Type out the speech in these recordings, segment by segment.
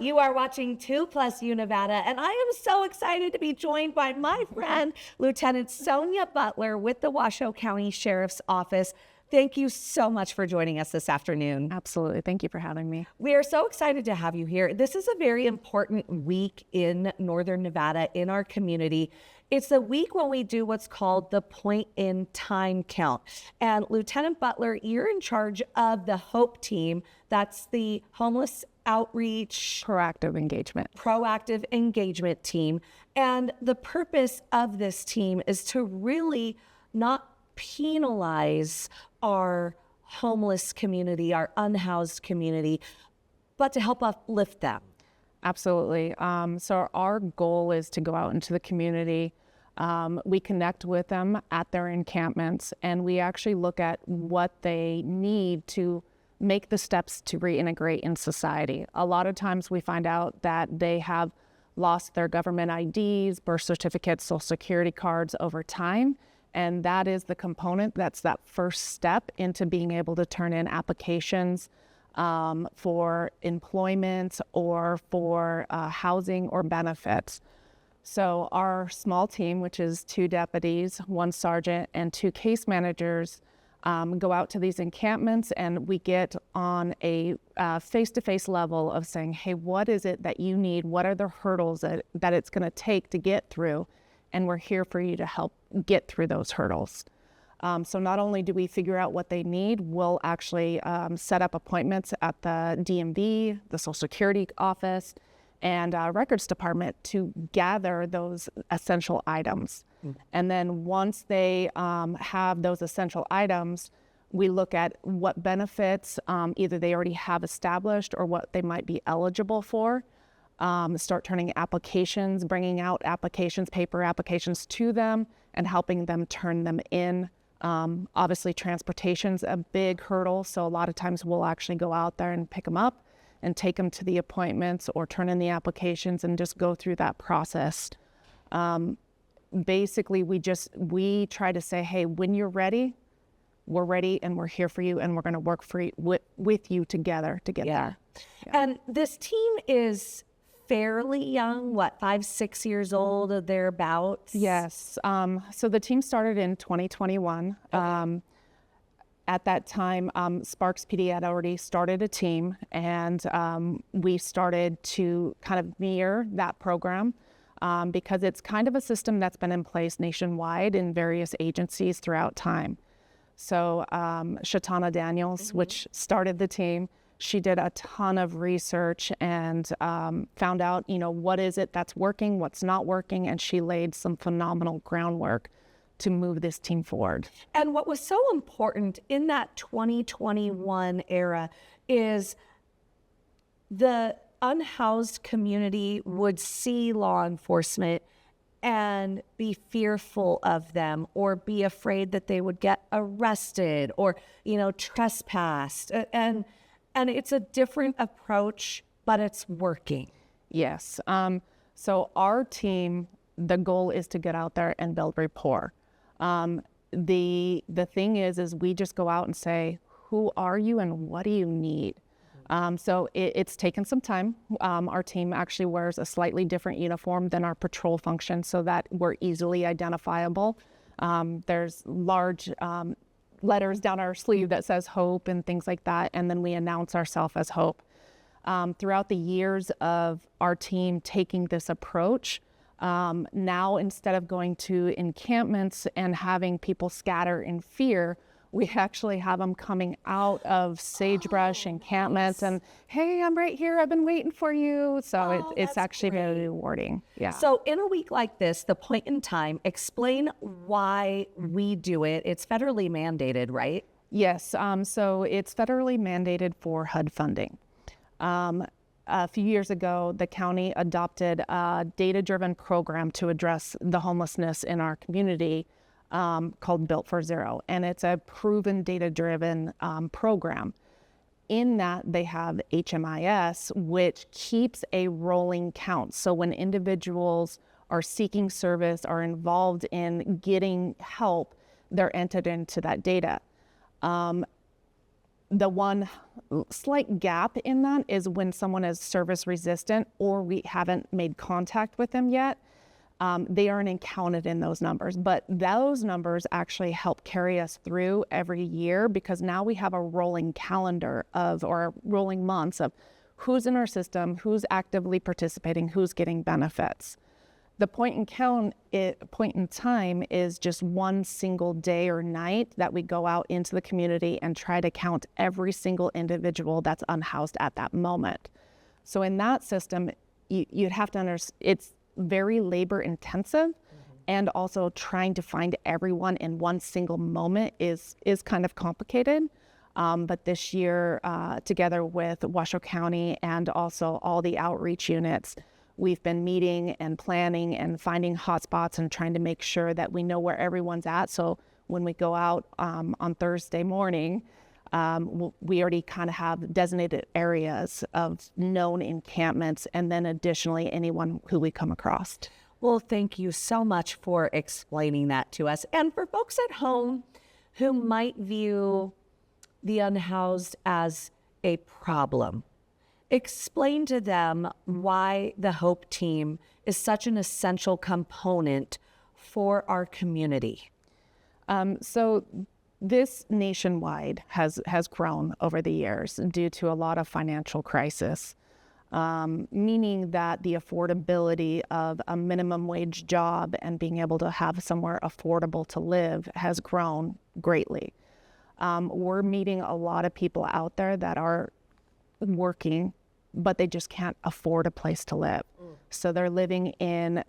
You are watching 2+U Nevada, and I am so excited to be joined by my friend, Lieutenant Sonia Butler with the Washoe County Sheriff's Office. Thank you so much for joining us this afternoon. Absolutely. Thank you for having me. We are so excited to have you here. This is a very important week in Northern Nevada in our community. It's the week when we do what's called the point in time count. And Lieutenant Butler, you're in charge of the HOPE team. That's the Homeless Outreach Proactive engagement team. And the purpose of this team is to really not penalize our homeless community, our unhoused community, but to help uplift them. Absolutely. So our goal is to go out into the community. We connect with them at their encampments, and we actually look at what they need to make the steps to reintegrate in society. A lot of times we find out that they have lost their government IDs, birth certificates, social security cards over time. And that is the component, that's that first step into being able to turn in applications for employment or for housing or benefits. So our small team, which is 2 deputies, 1 sergeant, and 2 case managers, go out to these encampments, and we get on a face-to-face level of saying, hey, what is it that you need? What are the hurdles that it's going to take to get through? And we're here for you to help get through those hurdles. So not only do we figure out what they need, we'll actually set up appointments at the DMV, the Social Security office, and records department to gather those essential items. And then once they have those essential items, we look at what benefits either they already have established or what they might be eligible for. Start turning applications, bringing out applications, paper applications to them, and helping them turn them in. Obviously, transportation's a big hurdle, so a lot of times we'll actually go out there and pick them up and take them to the appointments or turn in the applications and just go through that process. Basically, we try to say, hey, when you're ready, we're ready and we're here for you, and we're going to work with you together to get there. Yeah. And this team is fairly young, 5, 6 years old, or thereabouts? Yes. So the team started in 2021. Okay. At that time, Sparks PD had already started a team, and we started to kind of mirror that program because it's kind of a system that's been in place nationwide in various agencies throughout time. So Shatana Daniels, which started the team, she did a ton of research and found out, what is it that's working, what's not working, and she laid some phenomenal groundwork to move this team forward. And what was so important in that 2021 era is the unhoused community would see law enforcement and be fearful of them or be afraid that they would get arrested or, trespassed. And it's a different approach, but it's working. Yes. So our team, the goal is to get out there and build rapport. The thing is we just go out and say, who are you and what do you need? So it's taken some time. Our team actually wears a slightly different uniform than our patrol function so that we're easily identifiable. There's large letters down our sleeve that says HOPE and things like that, and then we announce ourselves as HOPE. Throughout the years of our team taking this approach, now instead of going to encampments and having people scatter in fear, we actually have them coming out of sagebrush encampments and, hey, I'm right here, I've been waiting for you. So it's actually very rewarding. Yeah. So in a week like this, the point in time, explain why we do it. It's federally mandated, right? Yes. So it's federally mandated for HUD funding. A few years ago, the county adopted a data-driven program to address the homelessness in our community called Built for Zero. And it's a proven data-driven program. In that, they have HMIS, which keeps a rolling count. So when individuals are seeking service, are involved in getting help, they're entered into that data. The one slight gap in that is when someone is service resistant or we haven't made contact with them yet. They aren't counted in those numbers, but those numbers actually help carry us through every year, because now we have a rolling calendar or rolling months of who's in our system, who's actively participating, who's getting benefits. The point in time is just one single day or night that we go out into the community and try to count every single individual that's unhoused at that moment. So in that system, you'd have to understand it's very labor intensive, and also trying to find everyone in one single moment is kind of complicated. But this year, together with Washoe County and also all the outreach units, we've been meeting and planning and finding hotspots and trying to make sure that we know where everyone's at. So when we go out on Thursday morning, we already kind of have designated areas of known encampments, and then additionally anyone who we come across. Well, thank you so much for explaining that to us. And for folks at home who might view the unhoused as a problem, explain to them why the Hope Team is such an essential component for our community. So this nationwide has grown over the years due to a lot of financial crisis, meaning that the affordability of a minimum wage job and being able to have somewhere affordable to live has grown greatly. We're meeting a lot of people out there that are working, but they just can't afford a place to live. So they're living in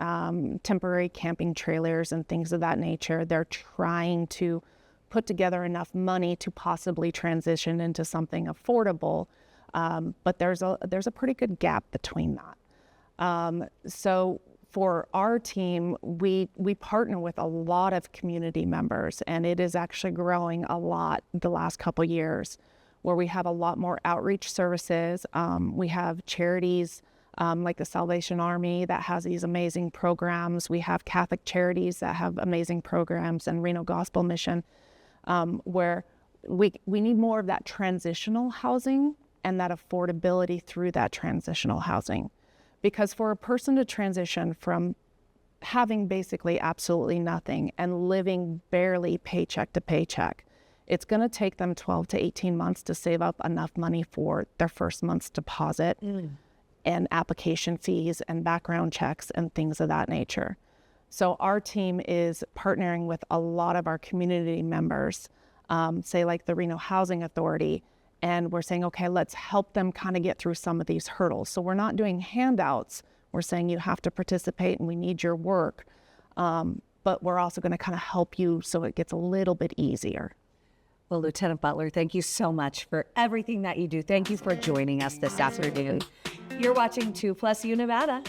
temporary camping trailers and things of that nature. They're trying to put together enough money to possibly transition into something affordable, but there's a pretty good gap between that. So for our team, we partner with a lot of community members, and it is actually growing a lot the last couple years, where we have a lot more outreach services. We have charities like the Salvation Army that has these amazing programs. We have Catholic charities that have amazing programs, and Reno Gospel Mission, where we need more of that transitional housing and that affordability through that transitional housing. Because for a person to transition from having basically absolutely nothing and living barely paycheck to paycheck, it's going to take them 12 to 18 months to save up enough money for their first month's deposit and application fees and background checks and things of that nature. So our team is partnering with a lot of our community members, say like the Reno Housing Authority, and we're saying, okay, let's help them kind of get through some of these hurdles. So we're not doing handouts. We're saying you have to participate and we need your work. But we're also going to kind of help you so it gets a little bit easier. Well, Lieutenant Butler, thank you so much for everything that you do. Thank you for joining us this afternoon. You're watching 2+U Nevada.